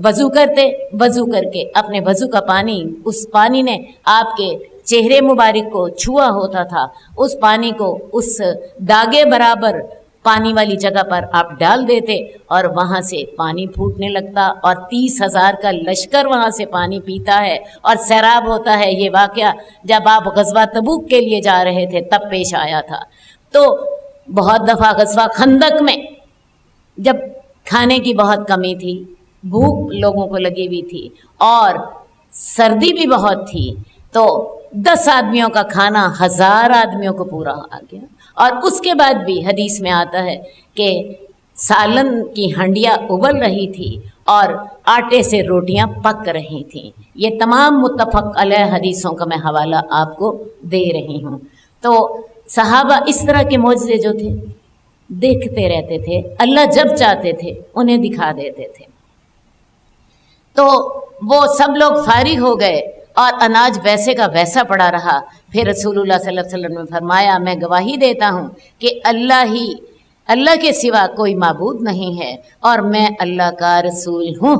B: وضو کرتے، وضو کر کے اپنے وضو کا پانی، اس پانی نے آپ کے چہرے مبارک کو چھوا ہوتا تھا، اس پانی کو اس دھاگے برابر پانی والی جگہ پر آپ ڈال دیتے اور وہاں سے پانی پھوٹنے لگتا اور 30,000 کا لشکر وہاں سے پانی پیتا ہے اور سیراب ہوتا ہے۔ یہ واقعہ جب آپ غزوہ تبوک کے لیے جا رہے تھے تب پیش آیا تھا۔ تو بہت دفعہ غزوہ خندق میں جب کھانے کی بہت کمی تھی، بھوک لوگوں کو لگی ہوئی تھی اور سردی بھی بہت تھی، تو 10 آدمیوں کا کھانا 1000 آدمیوں کو پورا آ گیا۔ اور اس کے بعد بھی حدیث میں آتا ہے کہ سالن کی ہنڈیاں ابل رہی تھی اور آٹے سے روٹیاں پک رہی تھیں۔ یہ تمام متفق علیہ حدیثوں کا میں حوالہ آپ کو دے رہی ہوں۔ تو صحابہ اس طرح کے معجزے جو تھے دیکھتے رہتے تھے، اللہ جب چاہتے تھے انہیں دکھا دیتے تھے۔ تو وہ سب لوگ فارغ ہو گئے اور اناج ویسے کا ویسا پڑا رہا۔ پھر رسول اللہ صلی اللہ علیہ وسلم نے فرمایا میں گواہی دیتا ہوں کہ اللہ کے سوا کوئی معبود نہیں ہے اور میں اللہ کا رسول ہوں۔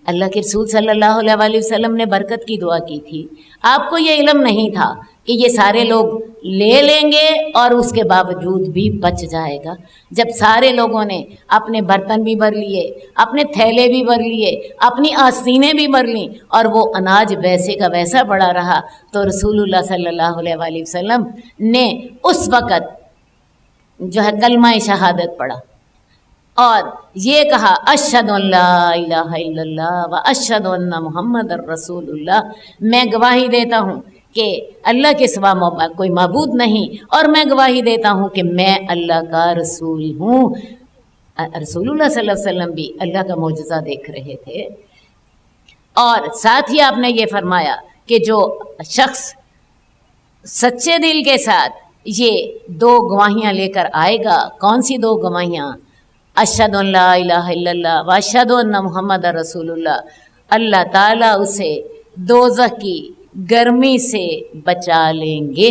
B: اللہ کے رسول صلی اللہ علیہ وآلہ وسلم نے برکت کی دعا کی تھی۔ آپ کو یہ علم نہیں تھا کہ یہ سارے لوگ لے لیں گے اور اس کے باوجود بھی بچ جائے گا۔ جب سارے لوگوں نے اپنے برتن بھی بھر لیے، اپنے تھیلے بھی بھر لیے، اپنی آستینیں بھی بھر لیں اور وہ اناج ویسے کا ویسا پڑا رہا، تو رسول اللہ صلی اللہ علیہ وآلہ وسلم نے اس وقت جو ہے کلمہ شہادت پڑھا اور یہ کہا اشہد ان لا الہ الا اللہ و اشہد ان محمد الرسول اللہ، میں گواہی دیتا ہوں کہ اللہ کے سوا کوئی معبود نہیں اور میں گواہی دیتا ہوں کہ میں اللہ کا رسول ہوں۔ رسول اللہ صلی اللہ علیہ وسلم بھی اللہ کا معجزہ دیکھ رہے تھے اور ساتھ ہی آپ نے یہ فرمایا کہ جو شخص سچے دل کے ساتھ یہ 2 گواہیاں لے کر آئے گا، کون سی 2 گواہیاں؟ اشہد ان لا الہ الا اللہ و اشہد ان محمد رسول اللہ، اللہ تعالیٰ اسے دوزخ کی گرمی سے بچا لیں گے۔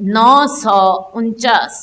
B: 949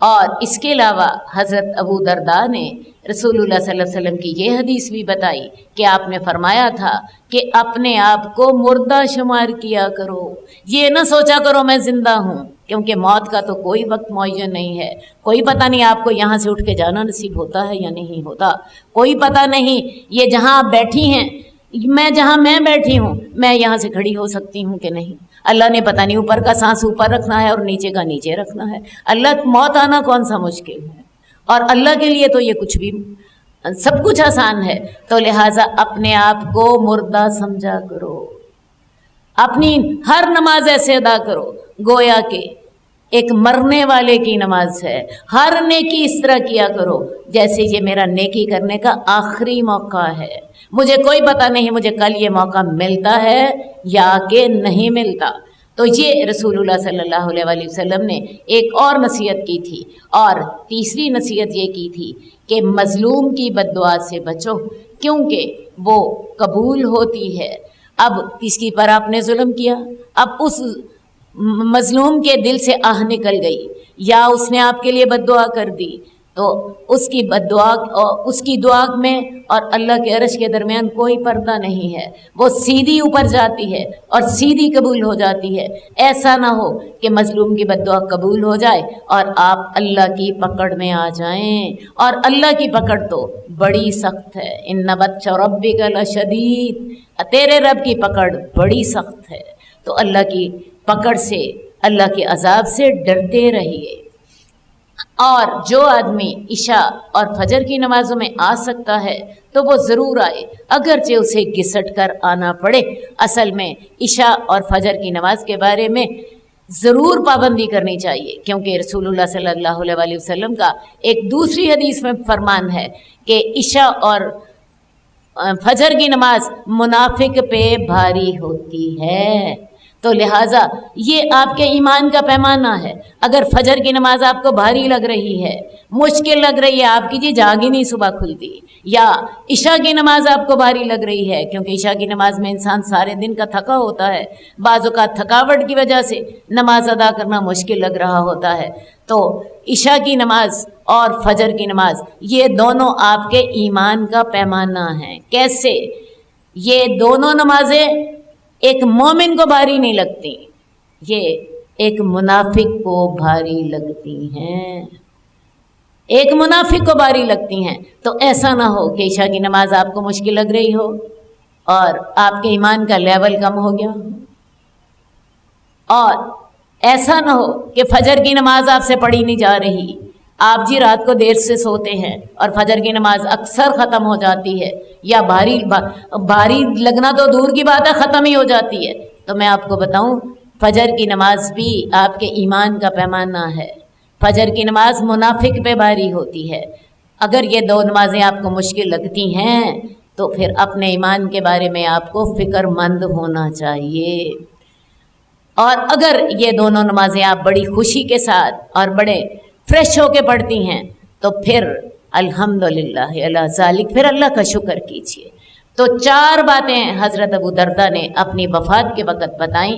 B: اور اس کے علاوہ حضرت ابو درداء نے رسول اللہ صلی اللہ علیہ وسلم کی یہ حدیث بھی بتائی کہ آپ نے فرمایا تھا کہ اپنے آپ کو مردہ شمار کیا کرو، یہ نہ سوچا کرو میں زندہ ہوں، کیونکہ موت کا تو کوئی وقت معین نہیں ہے، کوئی پتہ نہیں آپ کو یہاں سے اٹھ کے جانا نصیب ہوتا ہے یا نہیں ہوتا، کوئی پتہ نہیں یہ جہاں آپ بیٹھی ہیں، جہاں میں بیٹھی ہوں میں یہاں سے کھڑی ہو سکتی ہوں کہ نہیں، اللہ نے پتہ نہیں اوپر کا سانس اوپر رکھنا ہے اور نیچے کا نیچے رکھنا ہے، اللہ موت آنا کون سا مشکل ہے، اور اللہ کے لیے تو یہ کچھ بھی سب کچھ آسان ہے، تو لہٰذا اپنے آپ کو مردہ سمجھا کرو، اپنی ہر نماز ایسے ادا کرو گویا کہ ایک مرنے والے کی نماز ہے، ہر نیکی اس طرح کیا کرو جیسے یہ میرا نیکی کرنے کا آخری موقع ہے، مجھے کوئی پتہ نہیں مجھے کل یہ موقع ملتا ہے یا کہ نہیں ملتا۔ تو یہ رسول اللہ صلی اللہ علیہ وآلہ وسلم نے ایک اور نصیحت کی تھی، اور تیسری نصیحت یہ کی تھی کہ مظلوم کی بد دعا سے بچو، کیونکہ وہ قبول ہوتی ہے۔ اب کسی پر آپ نے ظلم کیا، اب اس مظلوم کے دل سے آہ نکل گئی، یا اس نے آپ کے لیے بد دعا کر دی، تو اس کی بد دعا اور اس کی دعا میں اور اللہ کے عرش کے درمیان کوئی پردہ نہیں ہے، وہ سیدھی اوپر جاتی ہے اور سیدھی قبول ہو جاتی ہے۔ ایسا نہ ہو کہ مظلوم کی بد دعا قبول ہو جائے اور آپ اللہ کی پکڑ میں آ جائیں، اور اللہ کی پکڑ تو بڑی سخت ہے، ان بطش ربک لشدید، تیرے رب کی پکڑ بڑی سخت ہے، تو اللہ کی پکڑ سے، اللہ کے عذاب سے ڈرتے رہیے۔ اور جو آدمی عشاء اور فجر کی نمازوں میں آ سکتا ہے تو وہ ضرور آئے، اگرچہ اسے گھسٹ کر آنا پڑے۔ اصل میں عشاء اور فجر کی نماز کے بارے میں ضرور پابندی کرنی چاہیے، کیونکہ رسول اللہ صلی اللہ علیہ وآلہ وسلم کا ایک دوسری حدیث میں فرمان ہے کہ عشاء اور فجر کی نماز منافق پہ بھاری ہوتی ہے، تو لہٰذا یہ آپ کے ایمان کا پیمانہ ہے۔ اگر فجر کی نماز آپ کو بھاری لگ رہی ہے، مشکل لگ رہی ہے، آپ کی جی جاگ ہی نہیں صبح کھلتی، یا عشاء کی نماز آپ کو بھاری لگ رہی ہے، کیونکہ عشاء کی نماز میں انسان سارے دن کا تھکا ہوتا ہے، بعض اوقات تھکاوٹ کی وجہ سے نماز ادا کرنا مشکل لگ رہا ہوتا ہے، تو عشاء کی نماز اور فجر کی نماز یہ دونوں آپ کے ایمان کا پیمانہ ہیں۔ کیسے؟ یہ دونوں نمازیں ایک مومن کو بھاری نہیں لگتی، یہ ایک منافق کو بھاری لگتی ہیں، ایک منافق کو بھاری لگتی ہیں۔ تو ایسا نہ ہو کہ عشاء کی نماز آپ کو مشکل لگ رہی ہو اور آپ کے ایمان کا لیول کم ہو گیا ہو، اور ایسا نہ ہو کہ فجر کی نماز آپ سے پڑھی نہیں جا رہی، آپ جی رات کو دیر سے سوتے ہیں اور فجر کی نماز اکثر ختم ہو جاتی ہے، یا بھاری لگنا تو دور کی بات ہے ختم ہی ہو جاتی ہے، تو میں آپ کو بتاؤں فجر کی نماز بھی آپ کے ایمان کا پیمانہ ہے۔ فجر کی نماز منافق پہ بھاری ہوتی ہے۔ اگر یہ دو نمازیں آپ کو مشکل لگتی ہیں تو پھر اپنے ایمان کے بارے میں آپ کو فکر مند ہونا چاہیے، اور اگر یہ دونوں نمازیں آپ بڑی خوشی کے ساتھ اور بڑے فریش ہو کے پڑھتی ہیں تو پھر الحمدللہ علی ذالک، پھر اللہ کا شکر کیجیے۔ تو 4 باتیں حضرت ابو درداء نے اپنی وفات کے وقت بتائیں،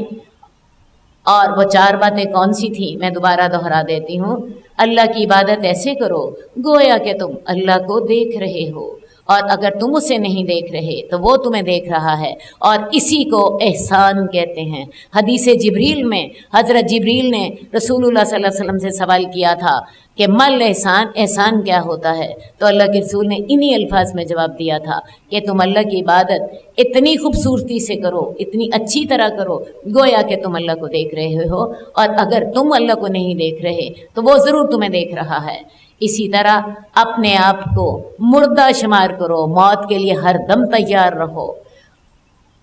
B: اور وہ 4 باتیں کون سی تھیں میں دوبارہ دہرا دیتی ہوں۔ اللہ کی عبادت ایسے کرو گویا کہ تم اللہ کو دیکھ رہے ہو، اور اگر تم اسے نہیں دیکھ رہے تو وہ تمہیں دیکھ رہا ہے، اور اسی کو احسان کہتے ہیں۔ حدیث جبریل میں حضرت جبریل نے رسول اللہ صلی اللہ علیہ وسلم سے سوال کیا تھا کہ مل احسان، احسان کیا ہوتا ہے؟ تو اللہ کے رسول نے انہی الفاظ میں جواب دیا تھا کہ تم اللہ کی عبادت اتنی خوبصورتی سے کرو، اتنی اچھی طرح کرو گویا کہ تم اللہ کو دیکھ رہے ہو، اور اگر تم اللہ کو نہیں دیکھ رہے تو وہ ضرور تمہیں دیکھ رہا ہے۔ اسی طرح اپنے آپ کو مردہ شمار کرو، موت کے لیے ہر دم تیار رہو،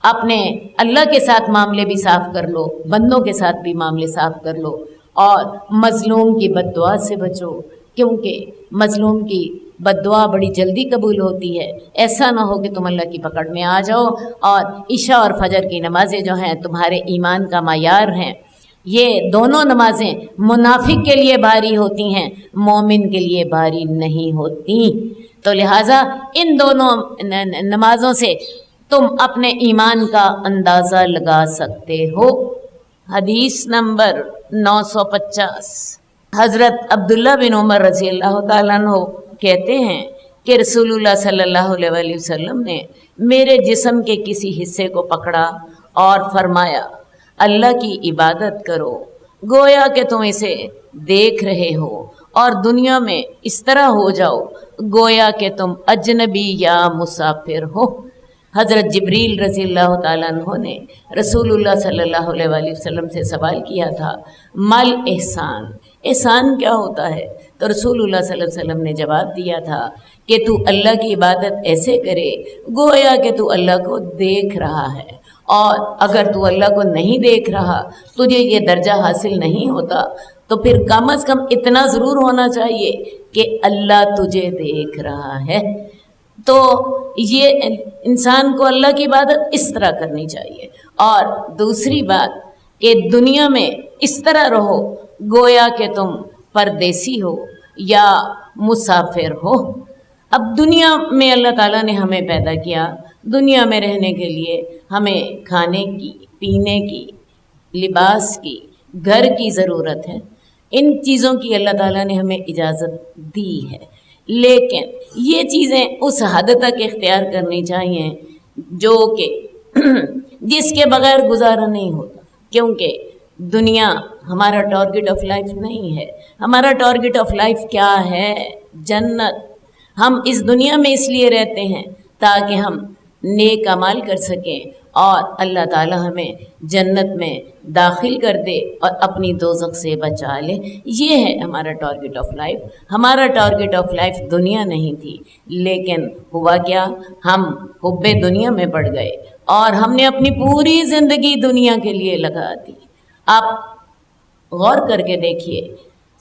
B: اپنے اللہ کے ساتھ معاملے بھی صاف کر لو، بندوں کے ساتھ بھی معاملے صاف کر لو، اور مظلوم کی بد دعا سے بچو، کیونکہ مظلوم کی بد دعا بڑی جلدی قبول ہوتی ہے۔ ایسا نہ ہو کہ تم اللہ کی پکڑ میں آ جاؤ اور عشاء اور فجر کی نمازیں جو ہیں تمہارے ایمان کا معیار ہیں، یہ دونوں نمازیں منافق کے لیے بھاری ہوتی ہیں، مومن کے لیے بھاری نہیں ہوتی۔ تو لہٰذا ان دونوں نمازوں سے تم اپنے ایمان کا اندازہ لگا سکتے ہو۔ حدیث نمبر 950، حضرت عبداللہ بن عمر رضی اللہ تعالیٰ عنہ کہتے ہیں کہ رسول اللہ صلی اللہ علیہ وسلم نے میرے جسم کے کسی حصے کو پکڑا اور فرمایا اللہ کی عبادت کرو گویا کہ تم اسے دیکھ رہے ہو، اور دنیا میں اس طرح ہو جاؤ گویا کہ تم اجنبی یا مسافر ہو۔ حضرت جبریل رضی اللہ تعالیٰ عنہ نے رسول اللہ صلی اللہ علیہ وسلم سے سوال کیا تھا مل احسان، احسان کیا ہوتا ہے؟ تو رسول اللہ صلی اللہ علیہ وسلم نے جواب دیا تھا کہ تو اللہ کی عبادت ایسے کرے گویا کہ تو اللہ کو دیکھ رہا ہے، اور اگر تو اللہ کو نہیں دیکھ رہا، تجھے یہ درجہ حاصل نہیں ہوتا، تو پھر کم از کم اتنا ضرور ہونا چاہیے کہ اللہ تجھے دیکھ رہا ہے۔ تو یہ انسان کو اللہ کی عبادت اس طرح کرنی چاہیے۔ اور دوسری بات کہ دنیا میں اس طرح رہو گویا کہ تم پردیسی ہو یا مسافر ہو۔ اب دنیا میں اللہ تعالیٰ نے ہمیں پیدا کیا، دنیا میں رہنے کے لیے ہمیں کھانے کی، پینے کی، لباس کی، گھر کی ضرورت ہے۔ ان چیزوں کی اللہ تعالیٰ نے ہمیں اجازت دی ہے، لیکن یہ چیزیں اس حد تک اختیار کرنی چاہیے جو کہ جس کے بغیر گزارا نہیں ہوتا، کیونکہ دنیا ہمارا ٹارگٹ آف لائف نہیں ہے۔ ہمارا ٹارگٹ آف لائف کیا ہے؟ جنت۔ ہم اس دنیا میں اس لیے رہتے ہیں تاکہ ہم نیک اعمال کر سکیں اور اللہ تعالی ہمیں جنت میں داخل کر دے اور اپنی دوزخ سے بچا لے۔ یہ ہے ہمارا ٹارگٹ آف لائف۔ ہمارا ٹارگٹ آف لائف دنیا نہیں تھی، لیکن ہوا کیا، ہم حب دنیا میں پڑ گئے اور ہم نے اپنی پوری زندگی دنیا کے لیے لگا دی۔ آپ غور کر کے دیکھیے،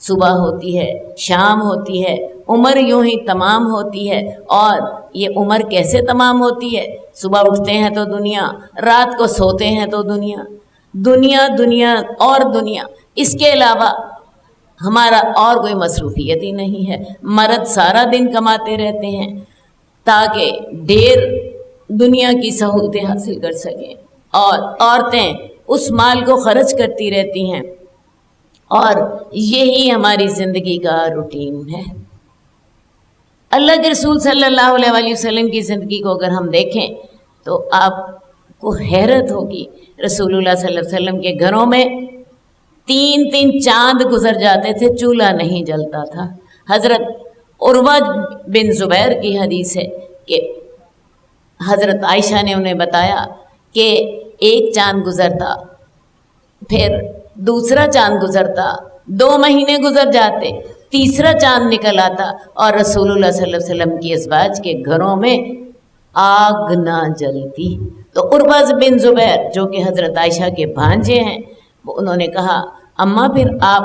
B: صبح ہوتی ہے، شام ہوتی ہے، عمر یوں ہی تمام ہوتی ہے۔ اور یہ عمر کیسے تمام ہوتی ہے؟ صبح اٹھتے ہیں تو دنیا، رات کو سوتے ہیں تو دنیا، دنیا دنیا اور دنیا۔ اس کے علاوہ ہمارا اور کوئی مصروفیت ہی نہیں ہے۔ مرد سارا دن کماتے رہتے ہیں تاکہ ڈھیر دنیا کی سہولتیں حاصل کر سکیں، اور عورتیں اس مال کو خرچ کرتی رہتی ہیں، اور یہی ہماری زندگی کا روٹین ہے۔ اللہ کے رسول صلی اللہ علیہ وسلم کی زندگی کو اگر ہم دیکھیں تو آپ کو حیرت ہوگی۔ رسول اللہ صلی اللہ علیہ وسلم کے گھروں میں 3 چاند گزر جاتے تھے، چولہا نہیں جلتا تھا۔ حضرت عروہ بن زبیر کی حدیث ہے کہ حضرت عائشہ نے انہیں بتایا کہ ایک چاند گزرتا، پھر دوسرا چاند گزرتا، 2 مہینے گزر جاتے، تیسرا چاند نکل آتا، اور رسول اللہ صلی اللہ علیہ وسلم کی ازواج کے گھروں میں آگ نہ جلتی۔ تو عروہ بن زبیر جو کہ حضرت عائشہ کے بھانجے ہیں، انہوں نے کہا اماں پھر آپ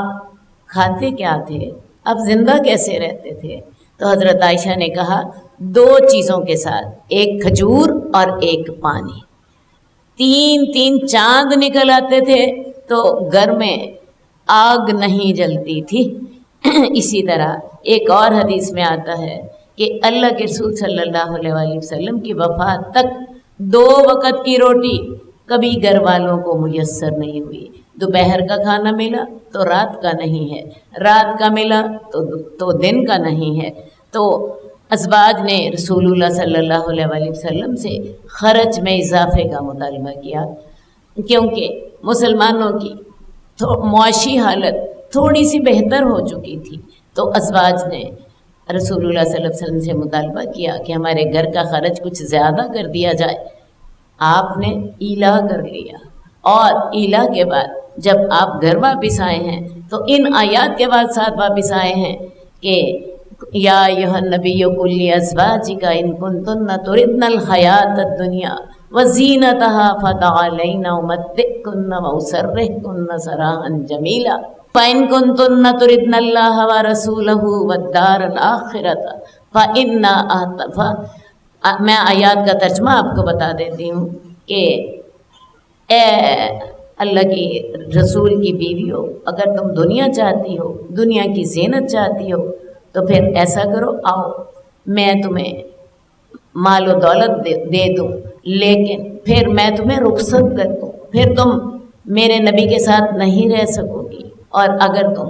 B: کھاتے کیا تھے؟ آپ زندہ کیسے رہتے تھے؟ تو حضرت عائشہ نے کہا 2 چیزوں کے ساتھ، ایک کھجور اور ایک پانی۔ 3 چاند نکل آتے تھے تو گھر میں آگ نہیں جلتی تھی۔ اسی طرح ایک اور حدیث میں آتا ہے کہ اللہ کے رسول صلی اللہ علیہ وسلم کی وفات تک 2 وقت کی روٹی کبھی گھر والوں کو میسر نہیں ہوئی۔ دوپہر کا کھانا ملا تو رات کا نہیں ہے، رات کا ملا تو دن کا نہیں ہے۔ تو ازواج نے رسول اللہ صلی اللہ علیہ وسلم سے خرچ میں اضافے کا مطالبہ کیا، کیونکہ مسلمانوں کی معاشی حالت تھوڑی سی بہتر ہو چکی تھی۔ تو ازواج نے رسول اللہ صلی اللہ علیہ وسلم سے مطالبہ کیا کہ ہمارے گھر کا خرچ کچھ زیادہ کر دیا جائے۔ آپ نے ایلا کر لیا، اور ایلا کے بعد جب آپ گھر واپس آئے ہیں تو ان آیات کے بعد ساتھ واپس آئے ہیں کہ یا ایھا النبی قل لازواجک ان کنتن تردن الحیاۃ الدنیا وزینتها فتعالین امتعکن واسرحکن سراحا جمیلا فإن كنتن تردن الله ورسوله والدار الآخرة فإن میں آیات کا ترجمہ آپ کو بتا دیتی ہوں کہ اے اللہ کی رسول کی بیویوں، اگر تم دنیا چاہتی ہو، دنیا کی زینت چاہتی ہو، تو پھر ایسا کرو، آؤ میں تمہیں مال و دولت دے دوں، لیکن پھر میں تمہیں رخصت کر دوں، پھر تم میرے نبی کے ساتھ نہیں رہ سکو گی، اور اگر تم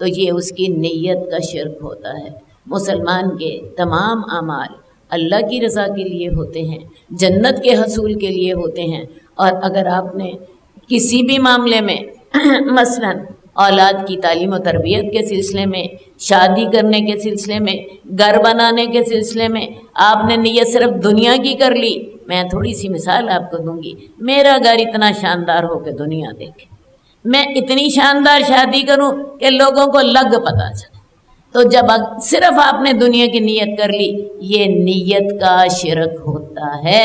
B: تو یہ اس کی نیت کا شرک ہوتا ہے۔ مسلمان کے تمام اعمال اللہ کی رضا کے لیے ہوتے ہیں، جنت کے حصول کے لیے ہوتے ہیں، اور اگر آپ نے کسی بھی معاملے میں مثلا اولاد کی تعلیم و تربیت کے سلسلے میں، شادی کرنے کے سلسلے میں، گھر بنانے کے سلسلے میں آپ نے نیت صرف دنیا کی کر لی، میں تھوڑی سی مثال آپ کو دوں گی، میرا گھر اتنا شاندار ہو کہ دنیا دیکھے، میں اتنی شاندار شادی کروں کہ لوگوں کو لگ پتہ چلے، تو جب صرف آپ نے دنیا کی نیت کر لی، یہ نیت کا شرک ہوتا ہے،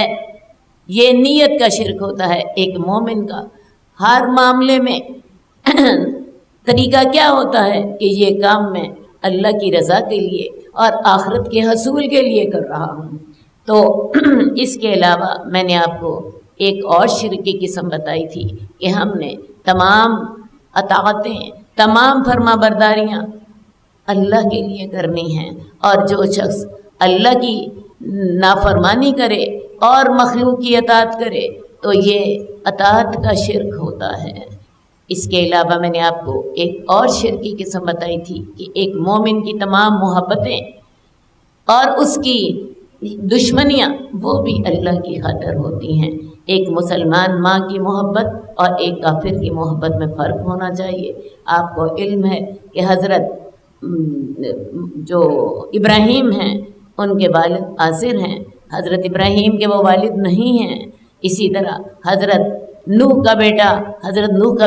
B: یہ نیت کا شرک ہوتا ہے۔ ایک مومن کا ہر معاملے میں طریقہ کیا ہوتا ہے کہ یہ کام میں اللہ کی رضا کے لیے اور آخرت کے حصول کے لیے کر رہا ہوں۔ تو اس کے علاوہ میں نے آپ کو ایک اور شرک کی قسم بتائی تھی کہ ہم نے تمام اطاعتیں، تمام فرما برداریاں اللہ کے لیے کرنی ہیں، اور جو شخص اللہ کی نافرمانی کرے اور مخلوق کی اطاعت کرے تو یہ اطاعت کا شرک ہوتا ہے۔ اس کے علاوہ میں نے آپ کو ایک اور شرک کی قسم بتائی تھی کہ ایک مومن کی تمام محبتیں اور اس کی دشمنیاں وہ بھی اللہ کی خاطر ہوتی ہیں۔ ایک مسلمان ماں کی محبت اور ایک کافر کی محبت میں فرق ہونا چاہیے۔ آپ کو علم ہے کہ حضرت جو ابراہیم ہیں ان کے والد آزر ہیں، حضرت ابراہیم کے وہ والد نہیں ہیں۔ اسی طرح حضرت نوح کا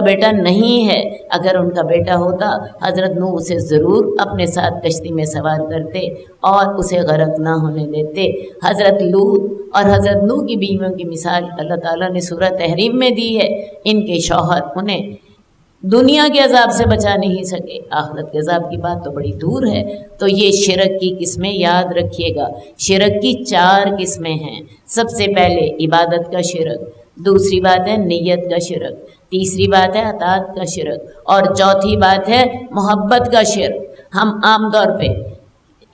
B: بیٹا نہیں ہے، اگر ان کا بیٹا ہوتا حضرت نوح اسے ضرور اپنے ساتھ کشتی میں سوار کرتے اور اسے غرق نہ ہونے دیتے۔ حضرت لوط اور حضرت نوح کی بیویوں کی مثال اللہ تعالیٰ نے سورہ تحریم میں دی ہے۔ ان کے شوہر انہیں دنیا کے عذاب سے بچا نہیں سکے، آخرت کے عذاب کی بات تو بڑی دور ہے۔ تو یہ شرک کی قسمیں یاد رکھیے گا۔ شرک کی 4 قسمیں ہیں۔ سب سے پہلے عبادت کا شرک، دوسری بات ہے نیت کا شرک، تیسری بات ہے اطاعت کا شرک، اور چوتھی بات ہے محبت کا شرک۔ ہم عام طور پہ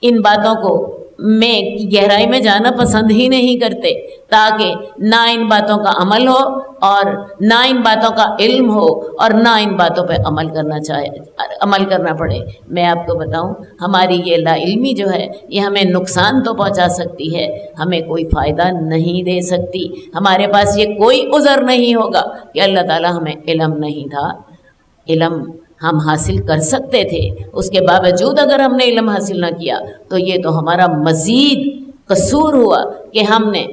B: ان باتوں کو میں گہرائی میں جانا پسند ہی نہیں کرتے، تاکہ نہ ان باتوں کا عمل ہو اور نہ ان باتوں کا علم ہو اور نہ ان باتوں پہ عمل کرنا پڑے۔ میں آپ کو بتاؤں، ہماری یہ لا علمی جو ہے یہ ہمیں نقصان تو پہنچا سکتی ہے، ہمیں کوئی فائدہ نہیں دے سکتی۔ ہمارے پاس یہ کوئی عذر نہیں ہوگا کہ اللہ تعالیٰ ہمیں علم نہیں تھا۔ علم ہم حاصل کر سکتے تھے، اس کے باوجود اگر ہم نے علم حاصل نہ کیا تو یہ تو ہمارا مزید قصور ہوا کہ ہم نے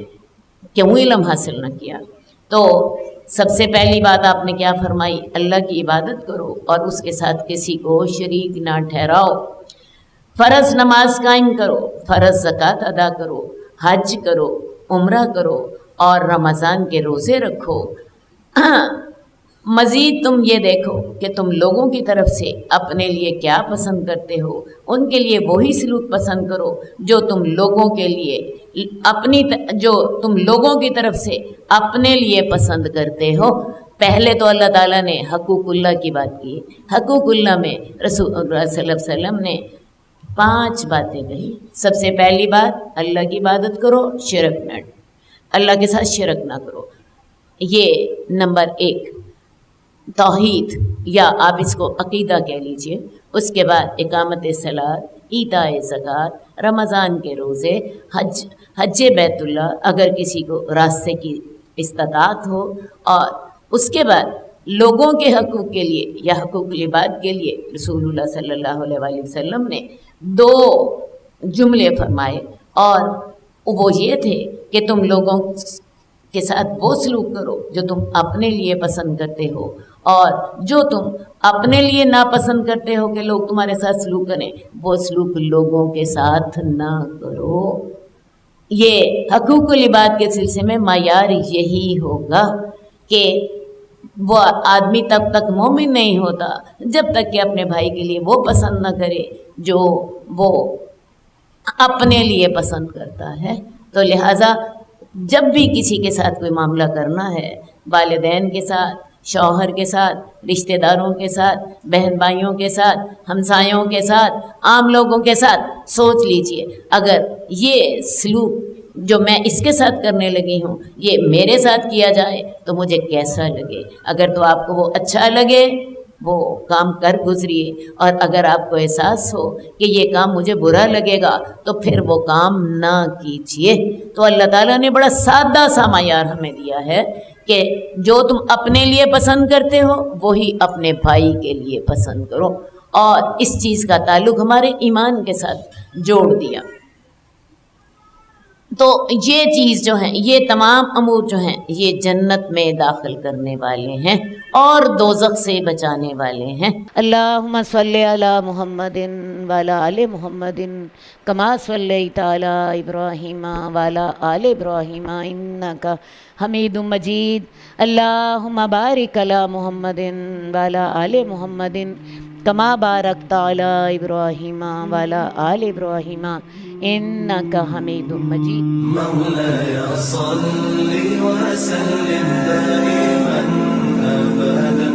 B: کیوں علم حاصل نہ کیا۔ تو سب سے پہلی بات آپ نے کیا فرمائی؟ اللہ کی عبادت کرو اور اس کے ساتھ کسی کو شریک نہ ٹھہراؤ، فرض نماز قائم کرو، فرض زکوٰۃ ادا کرو، حج کرو، عمرہ کرو اور رمضان کے روزے رکھو۔ مزید تم یہ دیکھو کہ تم لوگوں کی طرف سے اپنے لیے کیا پسند کرتے ہو، ان کے لیے وہی سلوک پسند کرو جو تم لوگوں کے لیے جو تم لوگوں کی طرف سے اپنے لیے پسند کرتے ہو۔ پہلے تو اللہ تعالیٰ نے حقوق اللہ کی بات کی۔ حقوق اللہ میں رسول اللہ صلی اللہ علیہ وسلم نے 5 باتیں کہی۔ سب سے پہلی بات، اللہ کی عبادت کرو، شرک نہ، اللہ کے ساتھ شرک نہ کرو، یہ نمبر 1 توحید، یا آپ اس کو عقیدہ کہہ لیجئے۔ اس کے بعد اقامت صلاۃ، ایتاء زکوٰۃ، رمضان کے روزے، حج بیت اللہ اگر کسی کو راستے کی استطاعت ہو، اور اس کے بعد لوگوں کے حقوق کے لیے یا حقوق العباد کے لیے رسول اللہ صلی اللہ علیہ وآلہ وسلم نے 2 جملے فرمائے، اور وہ یہ تھے کہ تم لوگوں کے ساتھ وہ سلوک کرو جو تم اپنے لیے پسند کرتے ہو، اور جو تم اپنے لیے ناپسند کرتے ہو کہ لوگ تمہارے ساتھ سلوک کریں، وہ سلوک لوگوں کے ساتھ نہ کرو۔ یہ حقوق العباد کے سلسلے میں معیار یہی ہوگا کہ وہ آدمی تب تک مومن نہیں ہوتا جب تک کہ اپنے بھائی کے لیے وہ پسند نہ کرے جو وہ اپنے لیے پسند کرتا ہے۔ تو لہٰذا جب بھی کسی کے ساتھ کوئی معاملہ کرنا ہے، والدین کے ساتھ، شوہر کے ساتھ، رشتہ داروں کے ساتھ، بہن بھائیوں کے ساتھ، ہمسایوں کے ساتھ، عام لوگوں کے ساتھ، سوچ لیجئے اگر یہ سلوک جو میں اس کے ساتھ کرنے لگی ہوں یہ میرے ساتھ کیا جائے تو مجھے کیسا لگے۔ اگر تو آپ کو وہ اچھا لگے وہ کام کر گزریے، اور اگر آپ کو احساس ہو کہ یہ کام مجھے برا لگے گا تو پھر وہ کام نہ کیجیے۔ تو اللہ تعالیٰ نے بڑا سادہ سا معیار ہمیں دیا ہے کہ جو تم اپنے لیے پسند کرتے ہو وہی اپنے بھائی کے لیے پسند کرو، اور اس چیز کا تعلق ہمارے ایمان کے ساتھ جوڑ دیا۔ تو یہ چیز جو ہے، یہ تمام امور جو ہیں، یہ جنت میں داخل کرنے والے ہیں اور دوزخ سے بچانے والے ہیں۔ اللہم صلی علی محمد وعلی آل محمد کما صلیت علی ابراہیم وعلی آل ابراہیم انک حمید مجید۔ اللہم بارک علی محمد وعلی آل محمد کما بارکت علی ابراہیم وعلی آل ابراہیم انک حمید مجید۔
C: مولاي صل وسلم دائما أبدا